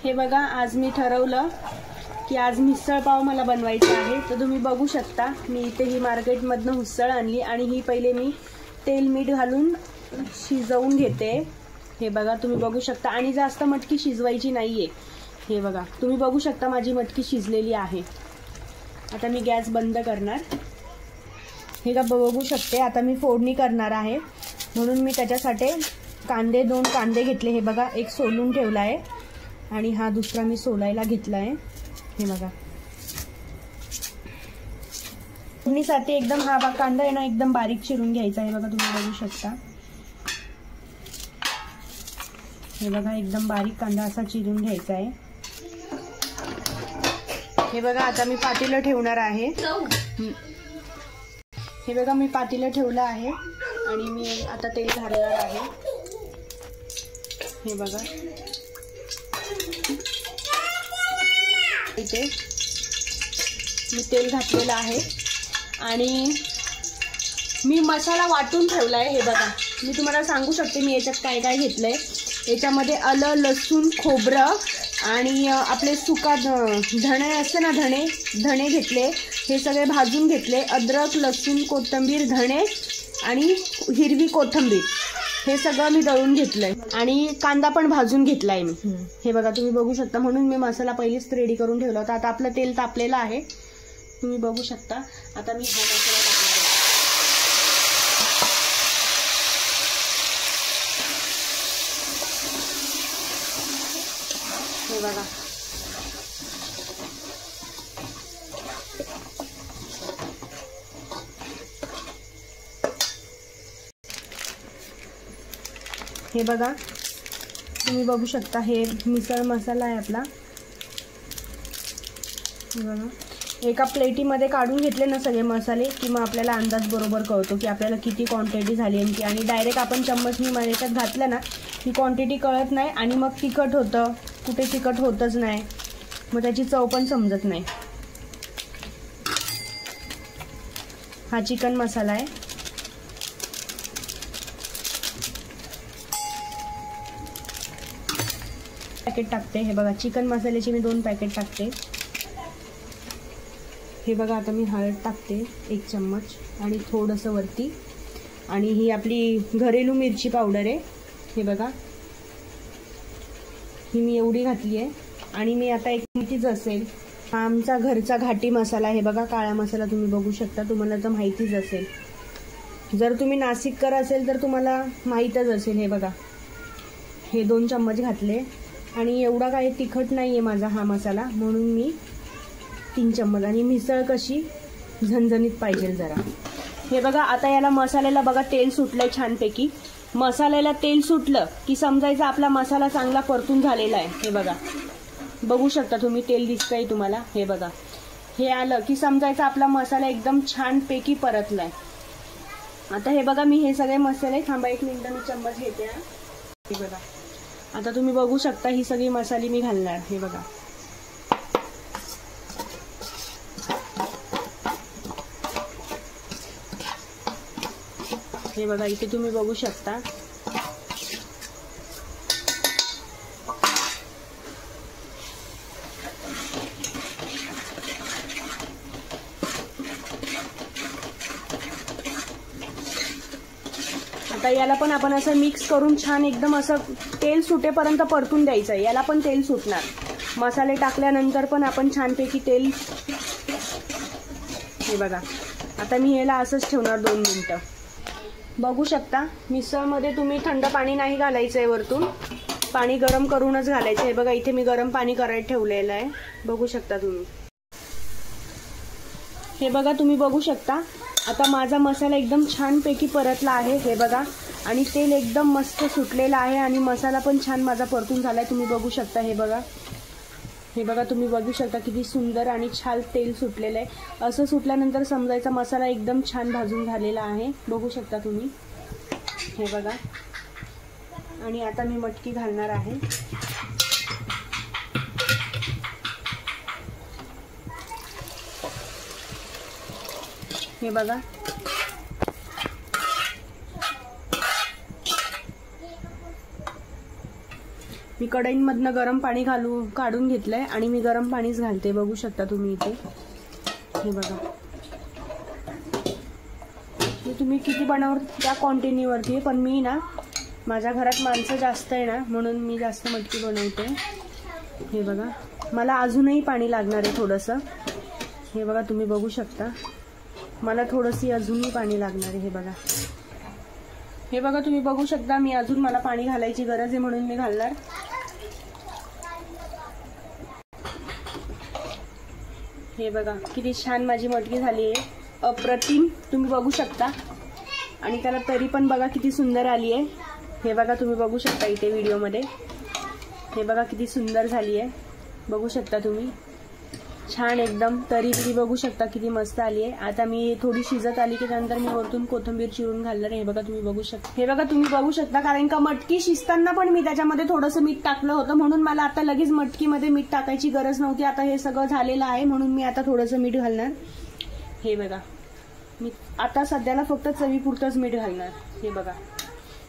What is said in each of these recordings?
हे बघा, आज मी ठरवलं की आज मिसळ पाव मला बनवायचा आहे. तर तुम्ही बघू शकता मी इथे ही मार्केटमधनं उसळ आणली आणि ही पहिले मी तेल मीठ घालून शिजवून घेते. हे बघा तुम्ही बघू शकता. आणि जास्त मटकी शिजवायची नाहीये. हे बघा तुम्ही बघू शकता माझी मटकी शिजलेली आहे. आता मी गॅस बंद करणार. हे का बघू शकते. आता मी फोडणी करणार आहे म्हणून मी त्याच्यासाठी दोन कांदे घेतले. हे बघा, एक सोलून ठेवला आहे आणि हा दुसरा मी सोलायला घेतला आहे. हे बघा फोडणीसाठी एकदम हा कांदा आहे ना एकदम बारीक चिरून घ्यायचा आहे. बघा तुम्ही बघू शकता. हे बघा एकदम बारीक कांदा असा चिरून घ्यायचा आहे. हे बघा आता मी पातेलं ठेवणार आहे. हे बघा मी पातेलं ठेवलं आहे आणि मी आता तेल घालणार आहे. हे बघा इथे मी तेल घातलेलं आहे आणि मी मसाला वाटून ठेवला आहे. हे बघा मी तुम्हाला सांगू शकते मी याच्यात काय काय घेतलंय. याच्यामध्ये आलं, लसूण, खोबरं आणि आपले सुका धणे असते ना, धणे घेतले. हे सगळे भाजून घेतले. अद्रक, लसूण, कोथिंबीर, धणे आणि हिरवी कोथिंबीर हे सगळं मी दळून घेतलंय आणि कांदा पण भाजून घेतलाय मी. हे बघा तुम्ही बघू शकता. म्हणून मी मसाला पहिलेच रेडी करून ठेवला होता. आता आपलं तेल तापलेलं आहे तुम्ही बघू शकता. आता मी हा मसाला टाकणार आहे. हे बघा हे बघा तुम्ही बघू शकता. हे मिसळ मसाला आहे आपला. हे बघा एका प्लेटीमध्ये काढून घेतले ना सगळे मसाले की मग आपल्याला अंदाज बरोबर कळतो की आपल्याला किती क्वांटिटी झाली आहे. आणि डायरेक्ट आपण चम्मचनी याच्यात घातलं ना ही क्वांटिटी कळत नाही आणि मग तिखट होतं, कुठे तिखट होतच नाही, मग त्याची चव पण समजत नाही. हा चिकन मसाला आहे. पॅकेट टाकते. हे बघा चिकन मसाल्याचे मी 2 पॅकेट टाकते. हे बघा आता मी हळद टाकते 1 चम्मच आणि थोडंसं वरती. आणि ही आपली घरेलू मिरची पावडर आहे. हे बघा ही मी एवढी घातली आहे. आणि मी आता एक माहितीच असेल हा आमचा घरचा घाटी मसाला. हे बघा काळा मसाला तुम्ही बघू शकता. तुम्हाला तर माहितीच असेल. जर तुम्ही नाशिककर असेल तर तुम्हाला माहीतच असेल. हे बघा हे 2 चम्मच घातले. आणि एवढा काही तिखट नाही आहे माझा हा मसाला म्हणून मी 3 चम्मच. आणि मिसळ कशी झणझणीत पाहिजे जरा. हे बघा आता याला मसाल्याला बघा तेल सुटलंय छानपैकी. मसाल्याला तेल सुटलं की समजायचं आपला मसाला चांगला परतून झालेला आहे. हे बघा बघू शकता तुम्ही तेल दिसतंय तुम्हाला. हे बघा हे आलं की समजायचं आपला मसाला एकदम छानपैकी परतलाय. आता हे बघा मी हे सगळे मसाले थांबा 1 मिनिट मी चम्मच घेते. हे बघा आता तुम्ही बघू शकता ही सगळी मसाले मी घालणार. हे बघा हे बघा इथे तुम्ही बघू शकता. आता याला पण आपण असं मिक्स करून छान एकदम असं तेल सुटेपर्यंत परतून द्यायचं. याला पण तेल सुटणार. मसाले टाकल्यानंतर पण आपण छानपैकी तेल. हे बघा आता मी याला असंच ठेवणार 2 मिनिटं. बघू शकता मिसळमध्ये तुम्ही थंड पाणी नाही घालायचं आहे. वरतून पाणी गरम करूनच घालायचं आहे. बघा इथे मी गरम पाणी करायला ठेवलेलं आहे. बघू शकता तुम्ही. हे बघा तुम्ही बघू शकता. आता माझा मसाला एकदम छानपैकी परतला आहे. हे बघा आणि तेल एकदम मस्त सुटलेलं आहे आणि मसाला पण छान माझा परतून झालाय. तुम्ही बघू शकता. हे बघा हे बघा तुम्ही बघू शकता किती सुंदर आणि छान तेल सुटलेलं आहे. असं सुटल्यानंतर समजायचा मसाला एकदम छान भाजून झालेला आहे. बघू शकता तुम्ही. हे बघा आणि आता मी मटकी घालणार आहे. हे बघा मी कढईमधनं गरम पाणी काढून घेतलंय आणि मी गरम पाणीच घालते, बघू शकता तुम्ही इथे. हे बघा, तुम्ही किती बनवता त्या क्वांटिटीवरती आहे, पण मी ना माझ्या घरात माणसं जास्त आहे ना, म्हणून मी जास्त मटकी बनवते. हे बघा, मला अजूनही पाणी लागणार आहे थोडंसं. हे बघा, तुम्ही बघू शकता मला थोडंसं अजूनही पाणी लागणार आहे. हे बघा तुम्ही बघू शकता, मी अजून मला पाणी घालायची गरज आहे म्हणून मी घालणार. हे बघा किती छान माझी मटकी झाली आहे, अप्रतिम, तुम्ही बघू शकता. आणि त्याला तरी पण बघा किती सुंदर आली आहे. हे बघा तुम्ही बघू शकता इथे व्हिडिओमध्ये. हे बघा किती सुंदर झाली आहे, बघू शकता तुम्ही. छान एकदम तरी बघू शकता किती मस्त आली आहे. आता मी थोडी शिजत आली की त्यानंतर मी वरतून कोथिंबीर चिरून घालणार आहे. हे बघा तुम्ही बघू शकता. कारण का मटकी शिजताना पण मी त्याच्यामध्ये थोडंसं मीठ टाकलं होतं, म्हणून मला आता लगेच मटकीमध्ये मीठ टाकायची गरज नव्हती. आता हे सगळं झालेलं आहे म्हणून मी आता थोडंसं मीठ घालणार. हे बघा, मी आता सध्याला फक्त चवीपुरतंच मीठ घालणार. हे बघा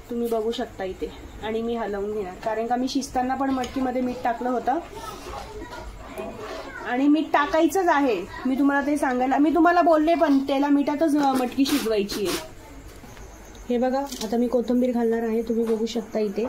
तुम्ही बघू शकता इथे. आणि मी हलवून घेणार, कारण का मी शिजताना पण मटकीमध्ये मीठ टाकलं होतं आणि मीठ टाकायचंच आहे. मी तुम्हाला ते सांगायला, मी तुम्हाला बोलले पण त्याला मिठातच मटकी शिजवायची आहे. हे बघा, आता मी कोथिंबीर घालणार आहे, तुम्ही बघू शकता इथे.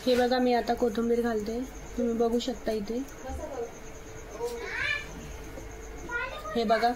हे बघा, मी आता कोथिंबीर घालते, तुम्ही बघू शकता इथे. हे बघा,